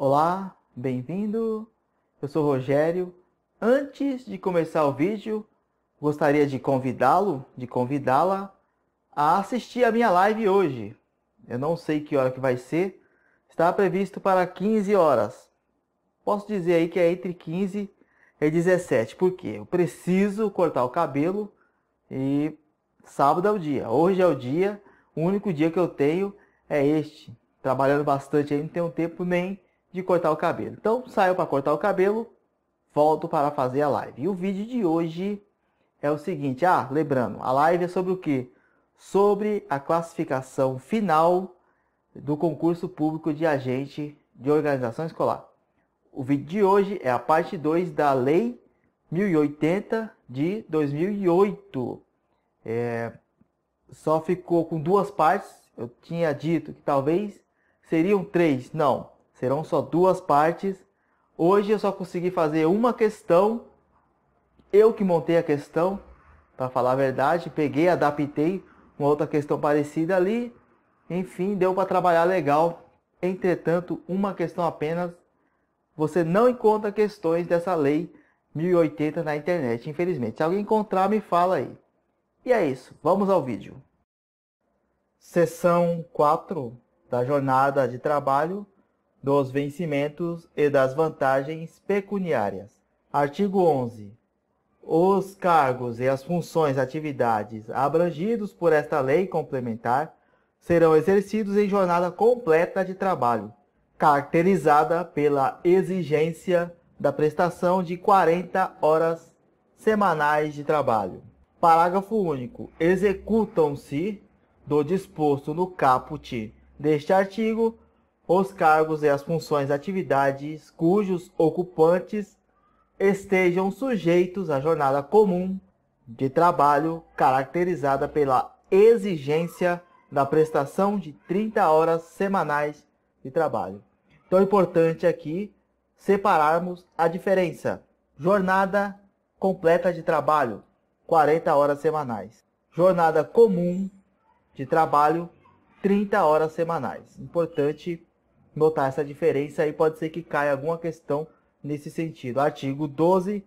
Olá, bem-vindo. Eu sou Rogério. Antes de começar o vídeo, gostaria de convidá-la a assistir a minha live hoje. Eu não sei que hora que vai ser. Está previsto para 15 horas. Posso dizer aí que é entre 15 e 17. Por quê? Eu preciso cortar o cabelo e sábado é o dia. Hoje é o dia. O único dia que eu tenho é este. Trabalhando bastante aí, não tenho tempo nem de cortar o cabelo. Então saio para cortar o cabelo, volto para fazer a live. E o vídeo de hoje é o seguinte, lembrando, a live é sobre o quê? Sobre a classificação final do concurso público de agente de organização escolar. O vídeo de hoje é a parte 2 da Lei 1080 de 2008. Só ficou com duas partes. Eu tinha dito que talvez seriam 3. Não, serão só duas partes. Hoje eu só consegui fazer uma questão. Eu que montei a questão, para falar a verdade. Peguei, adaptei uma outra questão parecida ali. Enfim, deu para trabalhar legal. Entretanto, uma questão apenas. Você não encontra questões dessa lei 1080 na internet, infelizmente. Se alguém encontrar, me fala aí. E é isso, vamos ao vídeo. Seção 4 da jornada de trabalho, dos vencimentos e das vantagens pecuniárias. Artigo 11. Os cargos e as funções atividades abrangidos por esta lei complementar serão exercidos em jornada completa de trabalho, caracterizada pela exigência da prestação de 40 horas semanais de trabalho. Parágrafo único. Executam-se, do disposto no caput deste artigo, os cargos e as funções atividades cujos ocupantes estejam sujeitos à jornada comum de trabalho caracterizada pela exigência da prestação de 30 horas semanais de trabalho. Então é importante aqui separarmos a diferença. Jornada completa de trabalho, 40 horas semanais. Jornada comum de trabalho, 30 horas semanais. Importante notar essa diferença aí, pode ser que caia alguma questão nesse sentido. Artigo 12.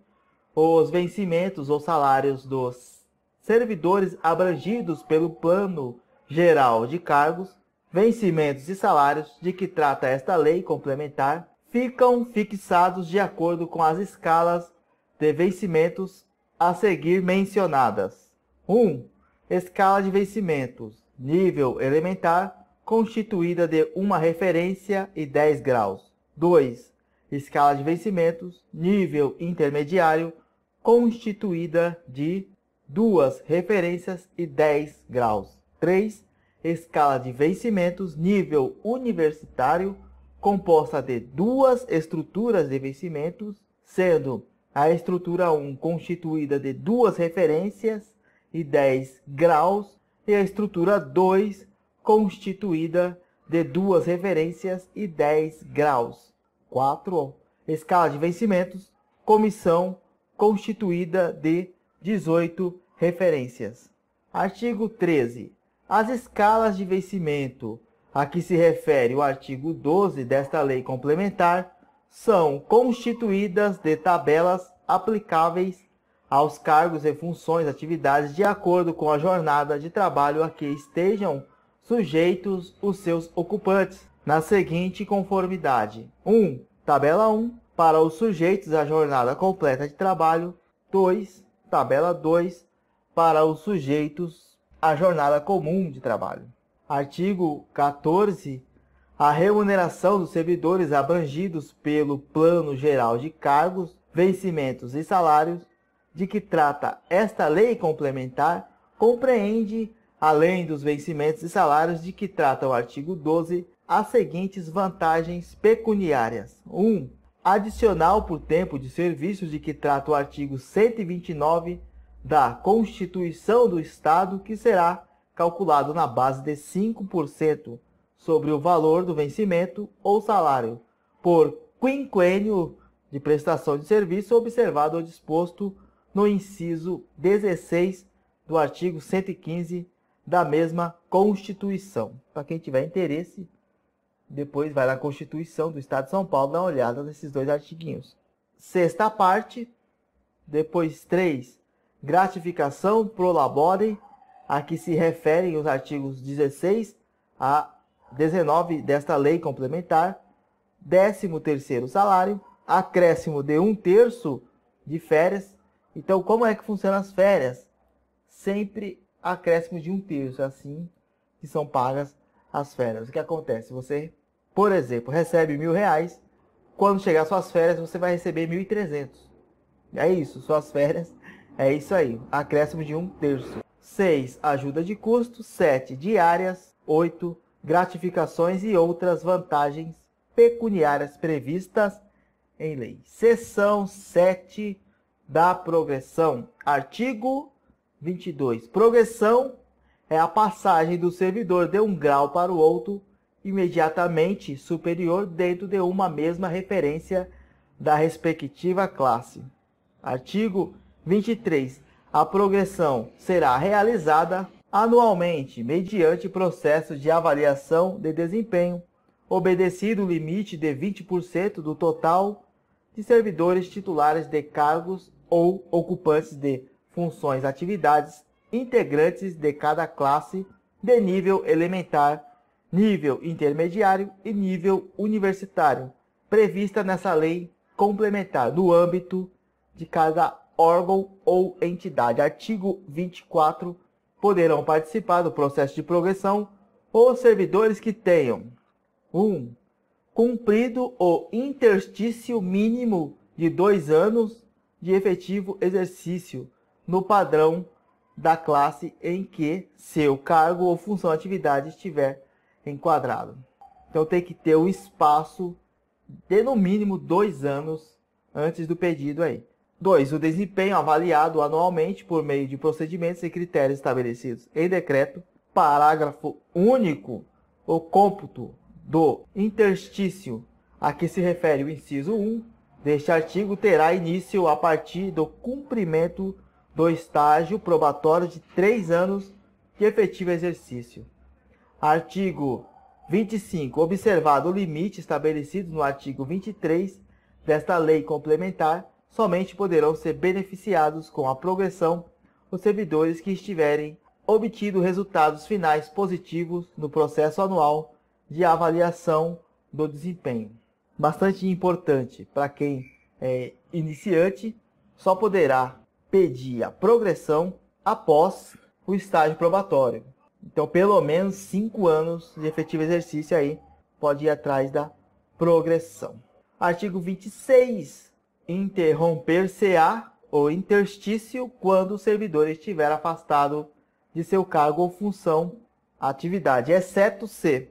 Os vencimentos ou salários dos servidores abrangidos pelo Plano Geral de Cargos, vencimentos e salários de que trata esta lei complementar, ficam fixados de acordo com as escalas de vencimentos a seguir mencionadas. 1. Escala de vencimentos. Nível elementar, constituída de uma referência e 10 graus. 2. Escala de vencimentos. Nível intermediário, constituída de 2 referências e 10 graus. 3. Escala de vencimentos. Nível universitário, composta de 2 estruturas de vencimentos, sendo a estrutura 1 constituída de 2 referências e 10 graus, e a estrutura 2 constituída de 2 referências e 10 graus. 4. Escala de vencimentos, comissão constituída de 18 referências. Artigo 13. As escalas de vencimento a que se refere o artigo 12 desta lei complementar são constituídas de tabelas aplicáveis aos cargos e funções, atividades de acordo com a jornada de trabalho a que estejam sujeitos os seus ocupantes, na seguinte conformidade. 1. Tabela 1, para os sujeitos à jornada completa de trabalho. 2. Tabela 2, para os sujeitos à jornada comum de trabalho. Artigo 14. A remuneração dos servidores abrangidos pelo Plano Geral de Cargos, Vencimentos e Salários, de que trata esta lei complementar, compreende, além dos vencimentos e salários de que trata o artigo 12, as seguintes vantagens pecuniárias. 1. Adicional por tempo de serviço de que trata o artigo 129 da Constituição do Estado, que será calculado na base de 5% sobre o valor do vencimento ou salário por quinquênio de prestação de serviço, observado o disposto no inciso 16 do artigo 115 da mesma Constituição. Para quem tiver interesse, Depois vai na Constituição do Estado de São Paulo, dá uma olhada nesses dois artiguinhos. Sexta parte. Depois 3. Gratificação pro labore, a que se referem os artigos 16 a 19 desta lei complementar. 13º salário, acréscimo de 1/3 de férias. Então, como é que funcionam as férias? Sempre acréscimo de 1/3, assim que são pagas as férias. O que acontece? Você, por exemplo, recebe R$1.000, quando chegar suas férias, você vai receber 1.300. É isso, suas férias, é isso aí, acréscimo de 1/3. 6. Ajuda de custo. 7. Diárias. 8. Gratificações e outras vantagens pecuniárias previstas em lei. Seção 7 da progressão. Artigo 22. Progressão é a passagem do servidor de um grau para o outro imediatamente superior dentro de uma mesma referência da respectiva classe. Artigo 23. A progressão será realizada anualmente mediante processo de avaliação de desempenho, obedecido o limite de 20% do total de servidores titulares de cargos ou ocupantes de funções, atividades integrantes de cada classe de nível elementar, nível intermediário e nível universitário, prevista nessa lei complementar no âmbito de cada órgão ou entidade. Artigo 24. Poderão participar do processo de progressão os servidores que tenham 1. Cumprido o interstício mínimo de 2 anos de efetivo exercício no padrão da classe em que seu cargo ou função ou atividade estiver enquadrado. Então tem que ter um espaço de no mínimo 2 anos antes do pedido aí. 2. O desempenho avaliado anualmente por meio de procedimentos e critérios estabelecidos em decreto. Parágrafo único. O cômputo do interstício a que se refere o inciso 1 deste artigo terá início a partir do cumprimento do estágio probatório de 3 anos de efetivo exercício. Artigo 25. Observado o limite estabelecido no artigo 23 desta lei complementar, somente poderão ser beneficiados com a progressão os servidores que estiverem obtido resultados finais positivos no processo anual de avaliação do desempenho. Bastante importante para quem é iniciante, só poderá pedir a progressão após o estágio probatório. Então, pelo menos 5 anos de efetivo exercício aí, pode ir atrás da progressão. Artigo 26. Interromper-se-á o interstício quando o servidor estiver afastado de seu cargo ou função, atividade, exceto se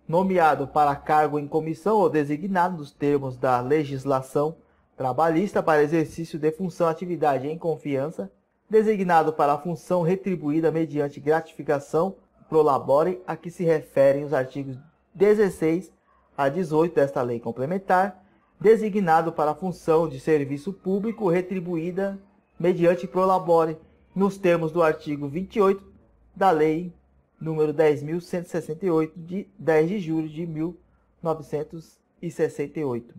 nomeado para cargo em comissão ou designado nos termos da legislação trabalhista para exercício de função, atividade em confiança, designado para a função retribuída mediante gratificação pro labore, a que se referem os artigos 16 a 18 desta lei complementar, designado para a função de serviço público retribuída mediante pro labore, nos termos do artigo 28 da lei número 10.168, de 10 de julho de 1968.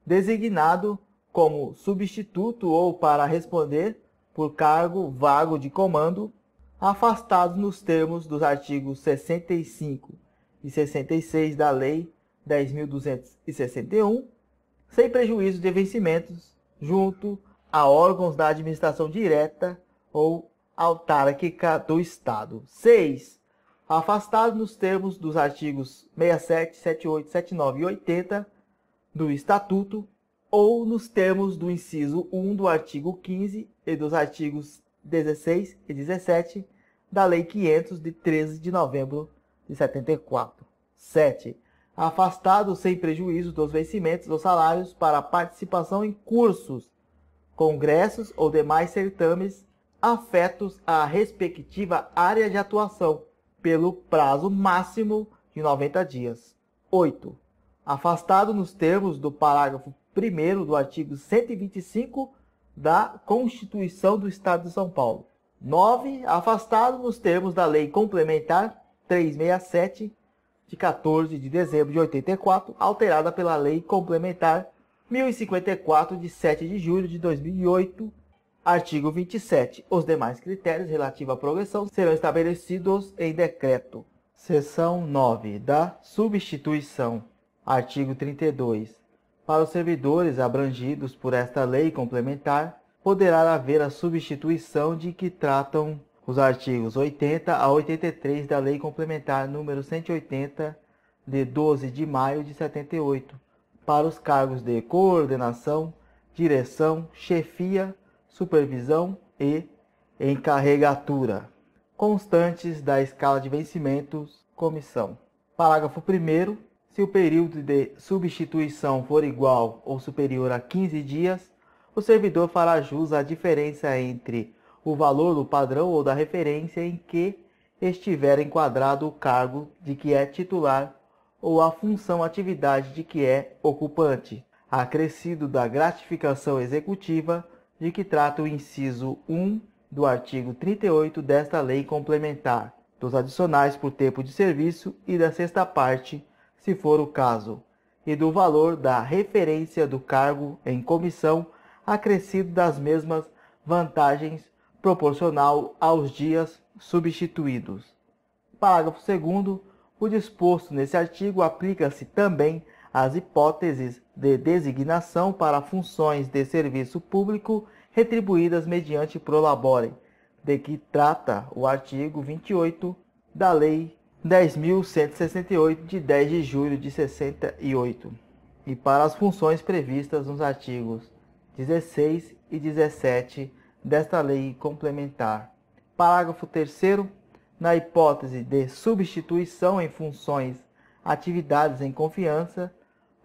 Designado como substituto ou para responder por cargo vago de comando, afastado nos termos dos artigos 65 e 66 da lei 10.261, sem prejuízo de vencimentos, junto a órgãos da administração direta ou autárquica do Estado. 6. Afastado nos termos dos artigos 67, 78, 79 e 80 do Estatuto, ou nos termos do inciso 1 do artigo 15 e dos artigos 16 e 17 da Lei 500, de 13 de novembro de 74. 7. Afastado sem prejuízo dos vencimentos dos salários para participação em cursos, congressos ou demais certames afetos à respectiva área de atuação, pelo prazo máximo de 90 dias. 8. Afastado nos termos do parágrafo 1º do artigo 125 da Constituição do Estado de São Paulo. 9. Afastado nos termos da Lei Complementar 367, de 14 de dezembro de 84, alterada pela Lei Complementar 1054, de 7 de julho de 2008, artigo 27. Os demais critérios relativos à progressão serão estabelecidos em decreto. Seção 9. Da substituição. Artigo 32. Para os servidores abrangidos por esta lei complementar, poderá haver a substituição de que tratam os artigos 80 a 83 da Lei Complementar número 180, de 12 de maio de 78, para os cargos de coordenação, direção, chefia, supervisão e encarregatura, constantes da escala de vencimentos, comissão. Parágrafo 1º. Se o período de substituição for igual ou superior a 15 dias, o servidor fará jus à diferença entre o valor do padrão ou da referência em que estiver enquadrado o cargo de que é titular ou a função atividade de que é ocupante, acrescido da gratificação executiva de que trata o inciso 1 do artigo 38 desta lei complementar, dos adicionais por tempo de serviço e da sexta parte, se for o caso, e do valor da referência do cargo em comissão, acrescido das mesmas vantagens proporcional aos dias substituídos. Parágrafo 2º. O disposto nesse artigo aplica-se também às hipóteses de designação para funções de serviço público retribuídas mediante prolabore, de que trata o artigo 28 da Lei 10.168, de 10 de julho de 68, e para as funções previstas nos artigos 16 e 17 desta lei complementar. Parágrafo 3º. Na hipótese de substituição em funções, atividades em confiança,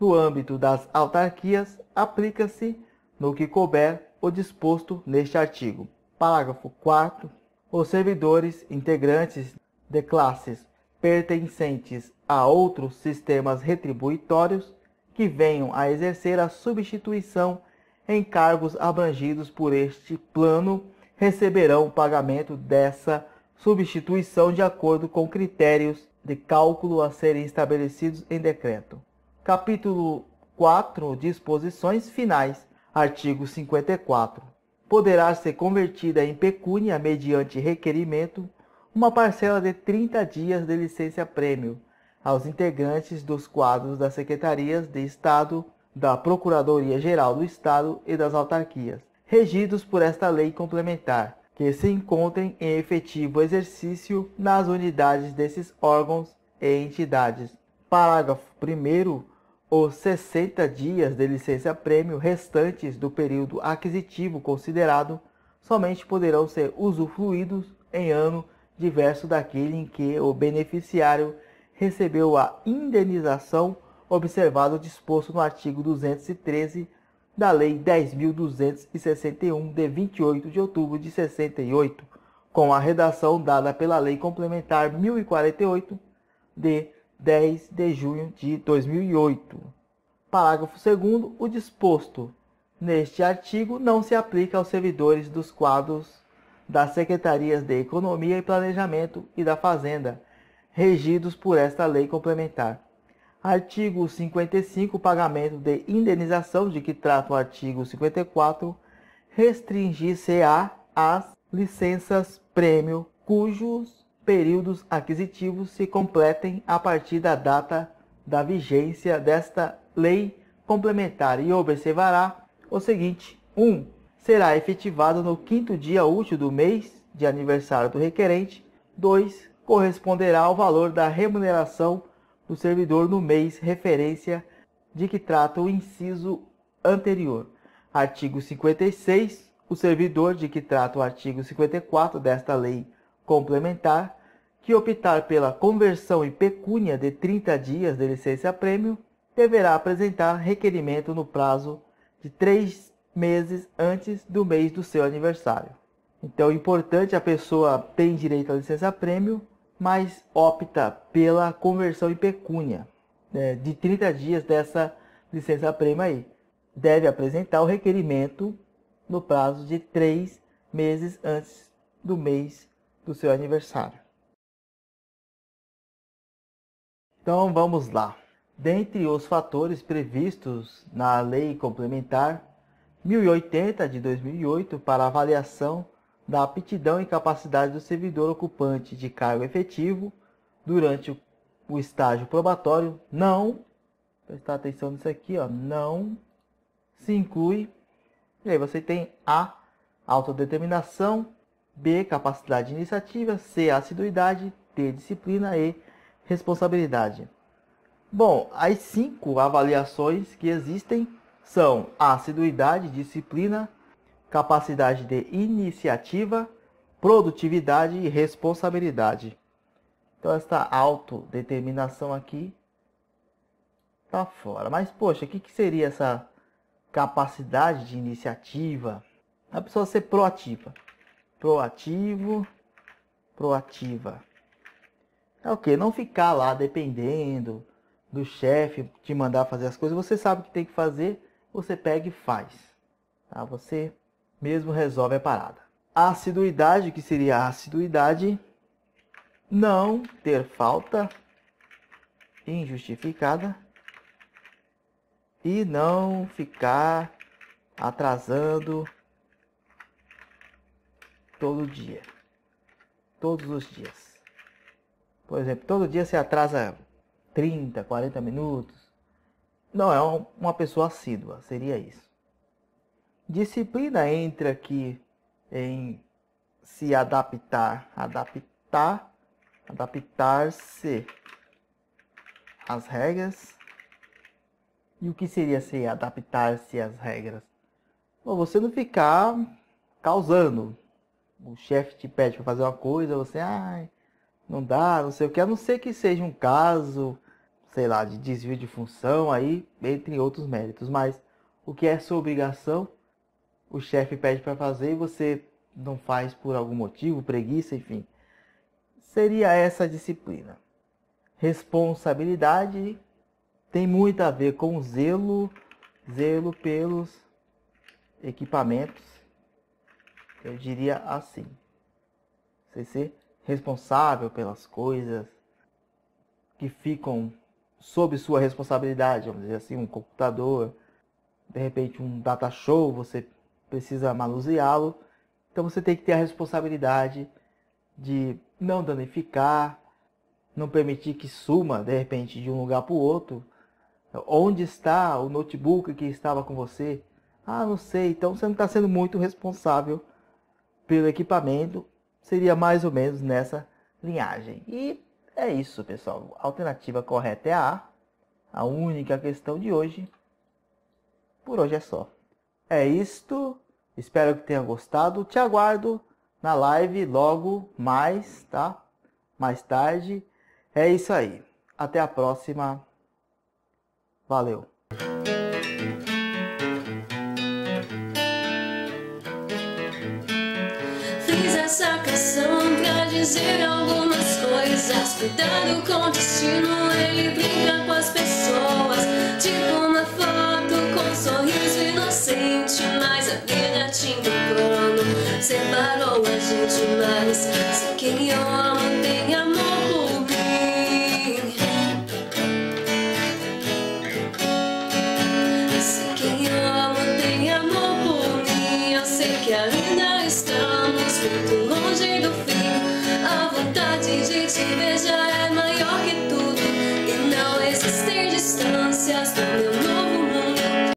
no âmbito das autarquias, aplica-se, no que couber, o disposto neste artigo. Parágrafo 4º. Os servidores integrantes de classes pertencentes a outros sistemas retribuitórios que venham a exercer a substituição em cargos abrangidos por este plano receberão o pagamento dessa substituição de acordo com critérios de cálculo a serem estabelecidos em decreto. Capítulo 4. Disposições finais. Artigo 54. Poderá ser convertida em pecúnia mediante requerimento uma parcela de 30 dias de licença-prêmio aos integrantes dos quadros das Secretarias de Estado, da Procuradoria-Geral do Estado e das autarquias, regidos por esta lei complementar, que se encontrem em efetivo exercício nas unidades desses órgãos e entidades. Parágrafo 1º. Os 60 dias de licença-prêmio restantes do período aquisitivo considerado somente poderão ser usufruídos em ano diverso daquele em que o beneficiário recebeu a indenização, observado o disposto no artigo 213 da Lei 10.261, de 28 de outubro de 68, com a redação dada pela Lei Complementar 1048, de 10 de junho de 2008. Parágrafo 2º. O disposto neste artigo não se aplica aos servidores dos quadros das Secretarias de Economia e Planejamento e da Fazenda, regidos por esta lei complementar. Artigo 55. Pagamento de indenização de que trata o artigo 54, restringir-se-á às licenças-prêmio cujos períodos aquisitivos se completem a partir da data da vigência desta lei complementar e observará o seguinte: 1. Será efetivado no 5º dia útil do mês de aniversário do requerente. 2. Corresponderá ao valor da remuneração do servidor no mês referência de que trata o inciso anterior. Artigo 56. O servidor de que trata o artigo 54 desta lei complementar, que optar pela conversão em pecúnia de 30 dias de licença-prêmio, deverá apresentar requerimento no prazo de 3 meses antes do mês do seu aniversário. Então, é importante, a pessoa tem direito à licença-prêmio, mas opta pela conversão em pecúnia, de 30 dias dessa licença-prêmio aí. Deve apresentar o requerimento no prazo de 3 meses antes do mês do seu aniversário. Então vamos lá. Dentre os fatores previstos na Lei Complementar 1080 de 2008 para avaliação da aptidão e capacidade do servidor ocupante de cargo efetivo durante o estágio probatório, não, prestar atenção nisso aqui, ó, não se inclui. E aí você tem A, autodeterminação, B, capacidade de iniciativa, C, assiduidade, D, disciplina e responsabilidade. Bom, as 5 avaliações que existem são assiduidade, disciplina, capacidade de iniciativa, produtividade e responsabilidade. Então esta autodeterminação aqui tá fora. Mas poxa, o que seria essa capacidade de iniciativa? A pessoa ser proativa. Proativo, proativa. É o que? Não ficar lá dependendo do chefe te mandar fazer as coisas. Você sabe o que tem que fazer, você pega e faz. Tá? Você mesmo resolve a parada. A assiduidade, que seria a assiduidade, não ter falta injustificada e não ficar atrasando todo dia, todos os dias. Por exemplo, todo dia você atrasa 30, 40 minutos. Não é uma pessoa assídua, seria isso. Disciplina entra aqui em se adaptar, adaptar-se às regras. E o que seria se adaptar-se às regras? Bom, você não ficar causando. O chefe te pede para fazer uma coisa, você, não dá, não sei o que, a não ser que seja um caso, sei lá, de desvio de função aí, entre outros méritos. Mas o que é sua obrigação, o chefe pede para fazer e você não faz por algum motivo, preguiça, enfim. Seria essa disciplina. Responsabilidade tem muito a ver com zelo pelos equipamentos. Eu diria assim. Você ser responsável pelas coisas que ficam sob sua responsabilidade, vamos dizer assim, um computador, de repente um data show, você precisa manuseá-lo. Então você tem que ter a responsabilidade de não danificar, não permitir que suma, de repente, de um lugar para o outro. Onde está o notebook que estava com você? Não sei. Então você não está sendo muito responsável pelo equipamento. Seria mais ou menos nessa linhagem. E é isso, pessoal. A alternativa correta é a A. A única questão de hoje. Por hoje é só. É isto. Espero que tenha gostado. Te aguardo na live logo mais, tá? Mais tarde. É isso aí. Até a próxima. Valeu. Fiz essa canção pra dizer algumas coisas. Cuidado com o destino, ele brinca com as pessoas. Tipo uma foto com um sorriso inocente, mas a vida tinha um plano, separou a gente mais. Se quem eu amo tem amor por mim, se quem eu amo tem amor por mim, eu sei que ainda estamos muito longe do fim. A vontade de te beijar